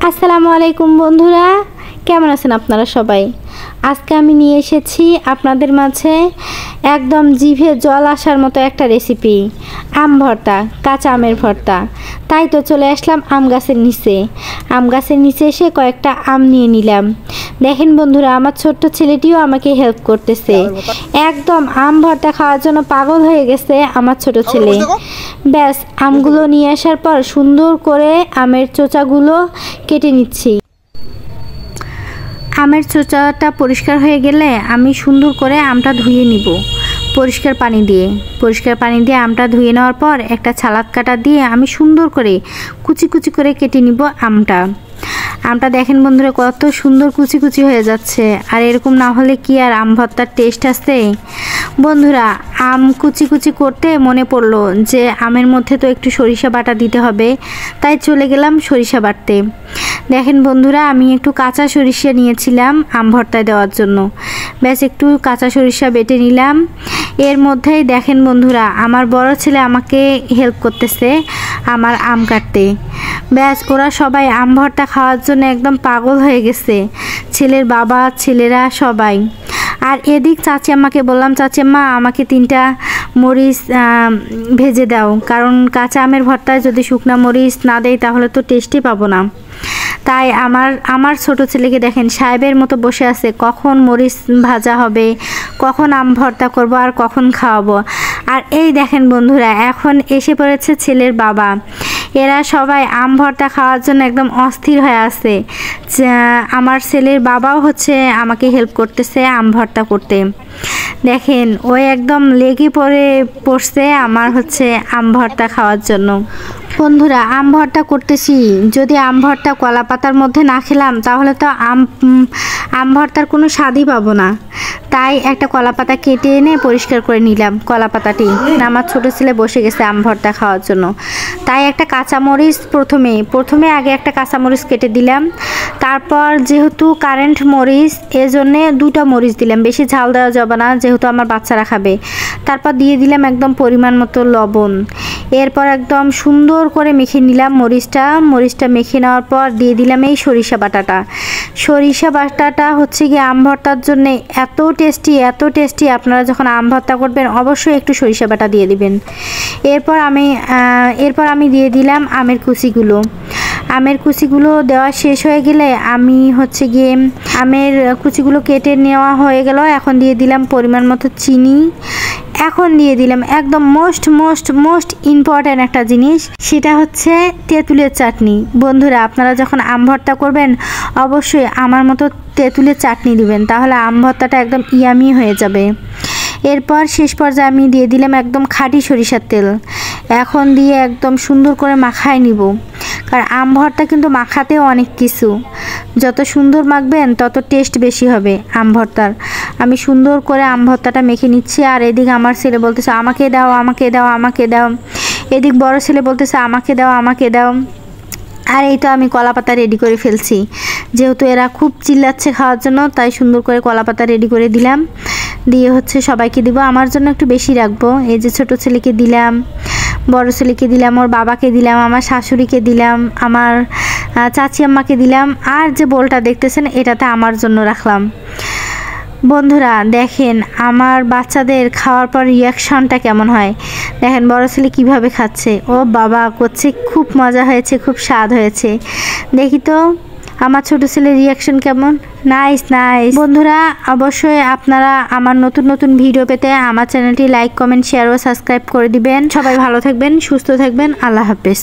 আসসালামু আলাইকুম বন্ধুরা, কেমন আছেন আপনারা সবাই? আজকে আমি নিয়ে এসেছি আপনাদের মাঝে একদম জিভে জল আসার মতো একটা রেসিপি, আম ভর্তা, কাঁচা আমের ভর্তা। তাই তো চলে আসলাম আম গাছের নিচে এসে কয়েকটা আম নিয়ে নিলাম। দেখেন বন্ধুরা, আমার ছোট্ট ছেলেটিও আমাকে হেল্প করতেছে। একদম আম ভর্তা খাওয়ার জন্য পাগল হয়ে গেছে আমার ছোট ছেলে। ব্যাস, আমগুলো নিয়ে আসার পর সুন্দর করে আমের চোচাগুলো কেটে নিচ্ছি। আমের চোচাটা পরিষ্কার হয়ে গেলে আমি সুন্দর করে আমটা ধুয়ে নিব পরিষ্কার পানি দিয়ে আমটা ধুয়ে নেওয়ার পর একটা ছালাদ কাটা দিয়ে আমি সুন্দর করে কুচি কুচি করে কেটে নিব আমটা। দেখেন বন্ধুরা, কত সুন্দর কুচি কুচি হয়ে যাচ্ছে। আর এরকম না হলে কি আর আম ভর্তার টেস্ট আছে? বন্ধুরা, আম কুচি কুচি করতে মনে পড়লো যে আমের মধ্যে তো একটু সরিষা বাটা দিতে হবে, তাই চলে গেলাম সরিষা বাটতে। দেখেন বন্ধুরা, আমি একটু কাঁচা সরিষা নিয়েছিলাম আম ভর্তায় দেওয়ার জন্য। ব্যাস, একটু কাঁচা সরিষা বেটে নিলাম। এর মধ্যেই দেখেন বন্ধুরা, আমার বড় ছেলে আমাকে হেল্প করতেছে আমার আম কাটতে। ব্যাস, ওরা সবাই আম ভর্তা খাওয়ার জন্য একদম পাগল হয়ে গেছে, ছেলের বাবা, ছেলেরা সবাই। আর এদিক চাচি আম্মাকে বললাম, চাচি আম্মা আমাকে 3টা মরিচ ভেজে দাও, কারণ কাঁচা আমের ভর্তায় যদি শুকনা মরিচ না দেয় তাহলে তো টেস্টই পাবো না। তাই আমার ছোট ছেলেকে দেখেন সাহেবের মতো বসে আছে, কখন মরিচ ভাজা হবে, কখন আম ভর্তা করব আর কখন খাওয়াবো। আর এই দেখেন বন্ধুরা, এখন এসে পড়েছে ছেলের বাবা। এরা সবাই আম ভর্তা খাওয়ার জন্য একদম অস্থির হয়ে আছে। আমার ছেলের বাবাও আমাকে হেল্প করতেছে আম ভর্তা করতে। দেখেন, ও একদম লেগে পড়ছে আমার আম ভর্তা খাওয়ার জন্য। বন্ধুরা, আম ভর্তা করতেছি, যদি আম ভর্তা কলা পাতার মধ্যে না খেলাম তাহলে তো আম ভর্তার কোনো স্বাদই পাবো না। তাই একটা কলা পাতা কেটে এনে পরিষ্কার করে নিলাম কলা পাতাটি। আমার ছোট ছেলে বসে গেছে আম ভর্তা খাওয়ার জন্য। তাই একটা কাঁচামরিচ প্রথমে আগে একটা কাঁচামরিচ কেটে দিলাম। তারপর যেহেতু কারেন্ট মরিচ, এজন্যে 2টা মরিচ দিলাম, বেশি ঝাল দেওয়া যাবে না যেহেতু আমার বাচ্চারা খাবে। তারপর দিয়ে দিলাম একদম পরিমাণ মতো লবণ। এরপর একদম সুন্দর করে মেখে নিলাম মরিচটা মেখে নেওয়ার পর দিয়ে দিলাম এই সরিষা বাটাটা গিয়ে আম ভর্তার জন্য এত টেস্টি। আপনারা যখন আম ভর্তা করবেন অবশ্যই একটু সরিষা বাটা দিয়ে দিবেন। এরপর আমি দিয়ে দিলাম আমের কুচিগুলো দেওয়া শেষ হয়ে গেলে আমি গিয়ে আমের কুচিগুলো কেটে নেওয়া হয়ে গেল। এখন দিয়ে দিলাম পরিমাণ মতো চিনি। এখন দিয়ে দিলাম একদম মোস্ট ইম্পর্ট্যান্ট একটা জিনিস, সেটা হচ্ছে তেঁতুলের চাটনি। বন্ধুরা, আপনারা যখন আম ভর্তা করবেন অবশ্যই আমার মতো তেঁতুলের চাটনি দিবেন, তাহলে আম ভর্তাটা একদম ইয়ামি হয়ে যাবে। এরপর শেষ পর্যায়ে আমি দিয়ে দিলাম একদম খাঁটি সরিষার তেল। এখন দিয়ে একদম সুন্দর করে মাখায় নিব, কারণ আম ভর্তা কিন্তু মাখাতেও অনেক কিছু। যত সুন্দর মাখবেন তত টেস্ট বেশি হবে আম ভর্তার। আমি সুন্দর করে আম ভর্তাটা মেখে নিচ্ছি। আর এদিক আমার ছেলে বলতেছে আমাকে দাও। এদিক বড় ছেলে বলতেছে আমাকে দাও। আর এই তো আমি কলা পাতা রেডি করে ফেলছি, যেহেতু এরা খুব চিল্লাচ্ছে খাওয়ার জন্য, তাই সুন্দর করে কলা পাতা রেডি করে দিলাম। দিয়ে সবাইকে দিব, আমার জন্য একটু বেশি রাখবো। এই যে ছোট ছেলেকে দিলাম, বড় ছেলেকে দিলাম, ওর বাবাকে দিলাম, আমার শাশুড়িকে দিলাম, আমার চাচি আম্মাকে দিলাম। আর যে বোলটা দেখতেছেন এটাতে আমার জন্য রাখলাম। বন্ধুরা দেখেন আমার বাচ্চাদের খাওয়ার পর রিয়াকশনটা কেমন হয়। দেখেন বড় ছেলে কিভাবে খাচ্ছে, ও বাবা করছে, খুব মজা হয়েছে, খুব স্বাদ হয়েছে। দেখি তো আমার ছোট ছেলের রিয়াকশন কেমন। নাইস। বন্ধুরা, অবশ্যই আপনারা আমার নতুন ভিডিও পেতে আমার চ্যানেলটি লাইক, কমেন্ট, শেয়ার ও সাবস্ক্রাইব করে দিবেন। সবাই ভালো থাকবেন, সুস্থ থাকবেন। আল্লাহ হাফেজ।